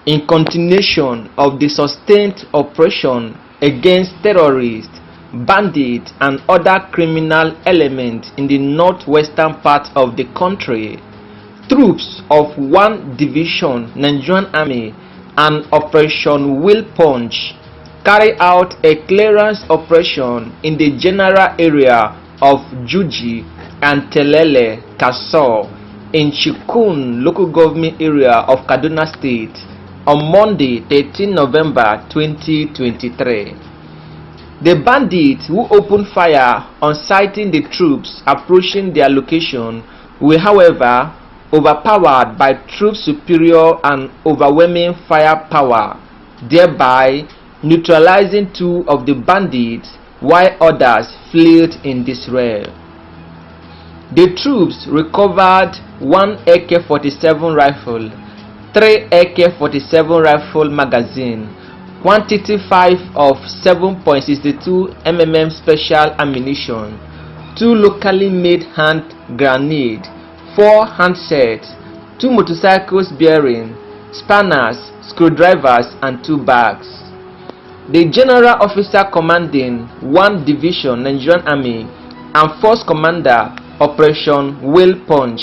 in continuation of the sustained operation against terrorists, bandits and other criminal elements in the northwestern part of the country, troops of 1 Division Nigerian Army and Operation Will Punch carried out a clearance operation in the general area of Juji and Telele Kasor in Chikun local government area of Kaduna State on Monday 13 November 2023. The bandits who opened fire on sighting the troops approaching their location were however overpowered by troops' superior and overwhelming firepower, thereby neutralizing 2 of the bandits while others fled in disarray. The troops recovered 1 AK-47 rifle, 3 AK-47 rifle magazine, quantity 5 of 7.62 mm special ammunition, 2 locally made hand grenades, 4 handsets, 2 motorcycles bearing, spanners, screwdrivers and 2 bags. The General Officer commanding 1 Division Nigerian Army and Force Commander Operation Will Punch,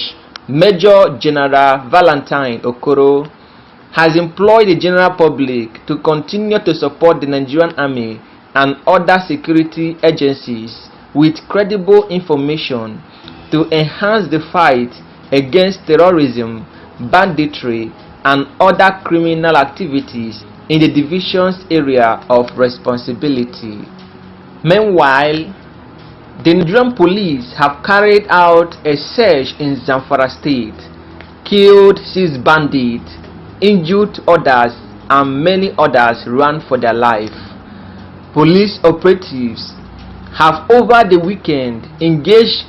Major General Valentine Okoro, has employed the general public to continue to support the Nigerian Army and other security agencies with credible information to enhance the fight against terrorism, banditry, and other criminal activities in the division's area of responsibility. Meanwhile, the Nigerian police have carried out a search in Zamfara State, killed 6 bandits, injured others, and many others ran for their life. Police operatives have over the weekend engaged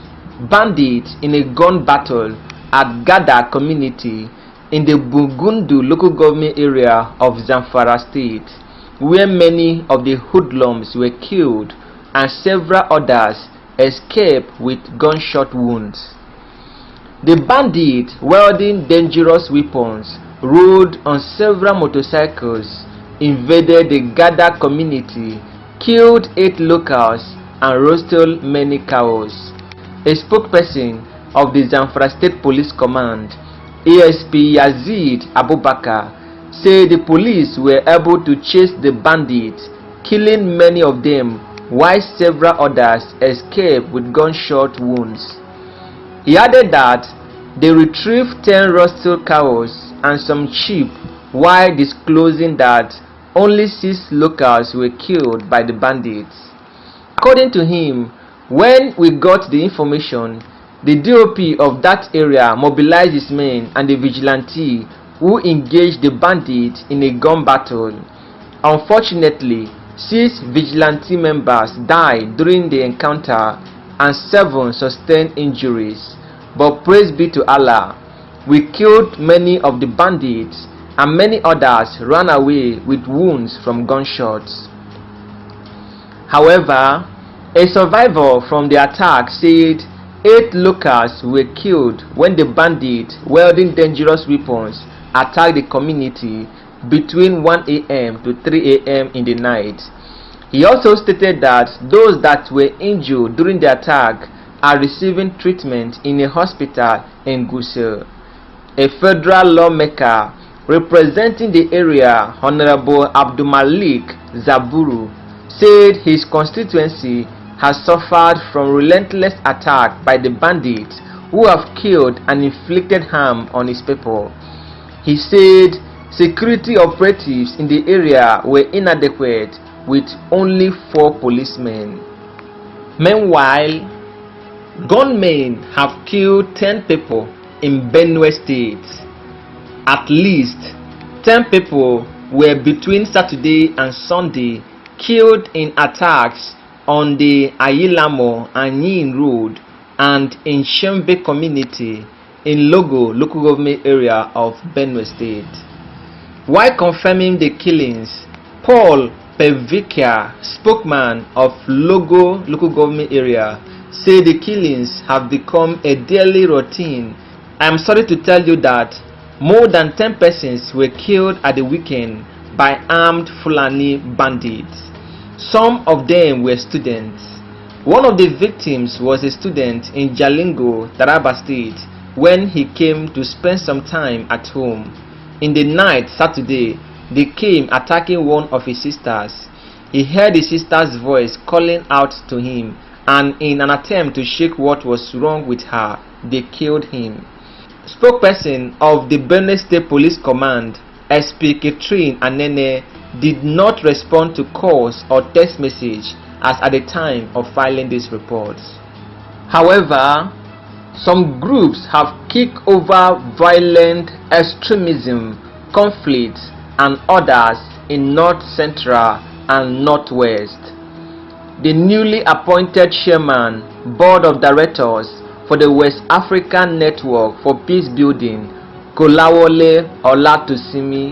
bandits in a gun battle at Gada community in the Bugundu local government area of Zamfara State, where many of the hoodlums were killed and several others escaped with gunshot wounds. The bandits, wielding dangerous weapons, rode on several motorcycles, invaded the Gada community, killed 8 locals, and roasted many cows. A spokesperson of the Zamfara State Police Command, ASP Yazid Abubakar, said the police were able to chase the bandits, killing many of them, while several others escaped with gunshot wounds. He added that they retrieved 10 roasted cows and some sheep, while disclosing that only 6 locals were killed by the bandits. According to him, when we got the information, the DOP of that area mobilized his men and the vigilante who engaged the bandits in a gun battle. Unfortunately, 6 vigilante members died during the encounter and 7 sustained injuries. But praise be to Allah, we killed many of the bandits and many others ran away with wounds from gunshots. However, a survivor from the attack said 8 locals were killed when the bandits wielding dangerous weapons attacked the community between 1 a.m. to 3 a.m. in the night. He also stated that those that were injured during the attack are receiving treatment in a hospital in Gusau. A federal lawmaker representing the area, Honorable Abdulmalik Zaburu, said his constituency has suffered from relentless attack by the bandits who have killed and inflicted harm on his people. He said security operatives in the area were inadequate with only 4 policemen. Meanwhile, gunmen have killed 10 people in Benue State. At least 10 people were between Saturday and Sunday killed in attacks on the Ayilamo and Yin Road and in Shembe community in Logo local government area of Benue State. While confirming the killings, Paul Pevikia, spokesman of Logo local government area, said the killings have become a daily routine. I am sorry to tell you that More than 10 persons were killed at the weekend by armed Fulani bandits. Some of them were students. One of the victims was a student in Jalingo, Taraba State, when he came to spend some time at home. In the night Saturday, they came attacking one of his sisters. He heard his sister's voice calling out to him, and in an attempt to shake what was wrong with her, they killed him. Spokesperson of the Benue State Police Command, SP Catherine Anene, did not respond to calls or text message as at the time of filing these reports. However, some groups have kicked over violent extremism, conflicts, and others in North Central and Northwest. The newly appointed chairman, Board of Directors for the West African Network for Peace Building, Kolawole Olatusimi,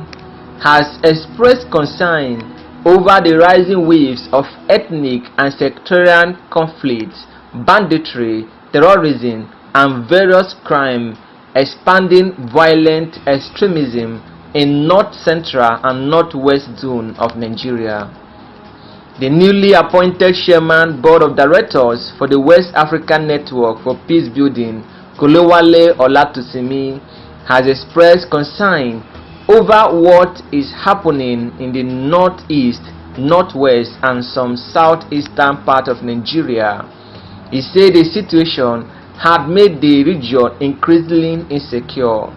has expressed concern over the rising waves of ethnic and sectarian conflicts, banditry, terrorism, and various crime, expanding violent extremism in North Central and Northwest zone of Nigeria. The newly appointed chairman, Board of Directors for the West African Network for Peace Building, Kolawole Olatusimi, has expressed concern over what is happening in the northeast, northwest, and some southeastern part of Nigeria. He said the situation had made the region increasingly insecure.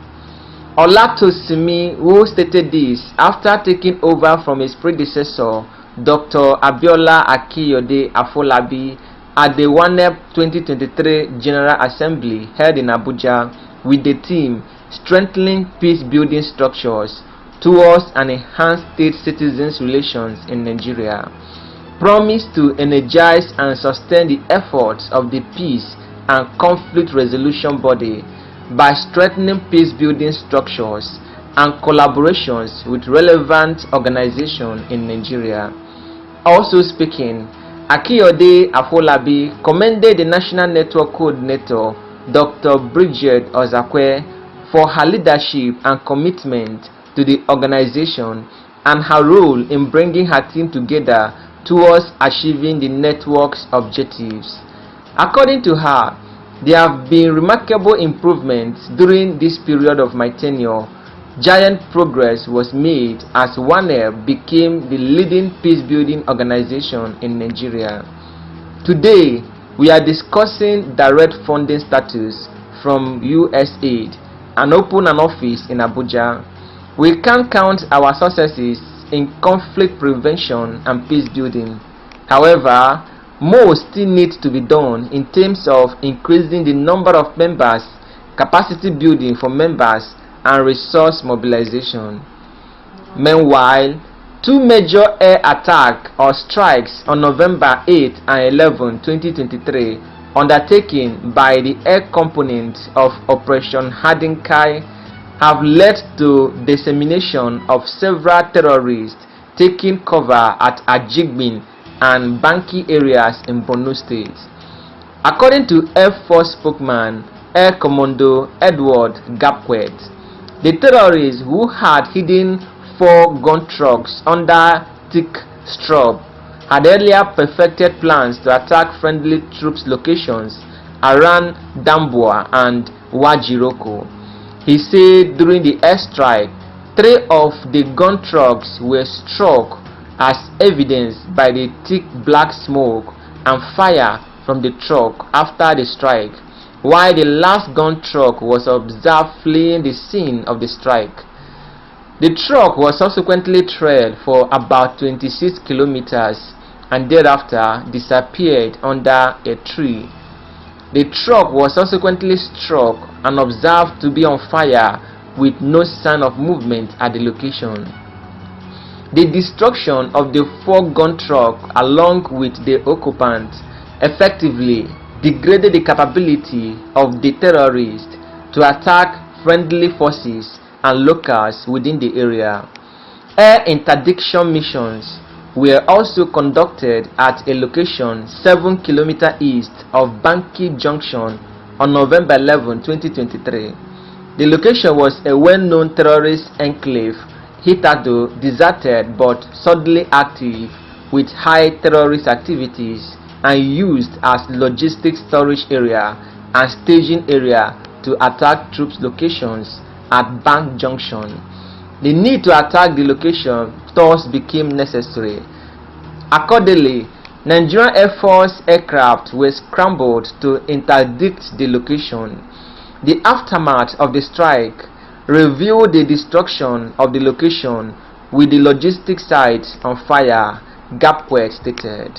Olatusimi, who stated this after taking over from his predecessor, Dr. Abiola Akiyode Afolabi, at the WANEP 2023 General Assembly held in Abuja, with the theme Strengthening Peace-Building Structures Towards an Enhanced State-Citizens Relations in Nigeria, promised to energize and sustain the efforts of the Peace and Conflict Resolution Body by strengthening peace-building structures and collaborations with relevant organizations in Nigeria. Also speaking, Akiyode Afolabi commended the National Network Coordinator, Dr. Bridget Ozakwe, for her leadership and commitment to the organization and her role in bringing her team together towards achieving the network's objectives. According to her, there have been remarkable improvements during this period of my tenure. Giant progress was made as WANEP became the leading peace-building organization in Nigeria. Today, we are discussing direct funding status from USAID and open an office in Abuja. We can count our successes in conflict prevention and peace building. However, more still needs to be done in terms of increasing the number of members, capacity building for members, and resource mobilization. Meanwhile, two major air attacks or strikes on November 8 and 11, 2023, undertaken by the air component of Operation Hadinkai, have led to dissemination of several terrorists taking cover at Ajigbin and Banki areas in Borno State. According to Air Force spokesman Air Commando Edward Gapquet, the terrorists, who had hidden 4 gun trucks under thick scrub, had earlier perfected plans to attack friendly troops locations around Damboa and Wajiroko. He said during the airstrike, 3 of the gun trucks were struck, as evidenced by the thick black smoke and fire from the truck after the strike, while the last gun truck was observed fleeing the scene of the strike. The truck was subsequently trailed for about 26 kilometers and thereafter disappeared under a tree. The truck was subsequently struck and observed to be on fire with no sign of movement at the location. The destruction of the 4 gun truck along with the occupants effectively degraded the capability of the terrorists to attack friendly forces and locals within the area. Air interdiction missions were also conducted at a location 7 km east of Banki Junction on November 11, 2023. The location was a well-known terrorist enclave, hitherto deserted but suddenly active with high terrorist activities, and used as logistic storage area and staging area to attack troops locations at Bank Junction. The need to attack the location thus became necessary. Accordingly, Nigerian Air Force aircraft were scrambled to interdict the location. The aftermath of the strike revealed the destruction of the location with the logistics site on fire, Gapwet stated.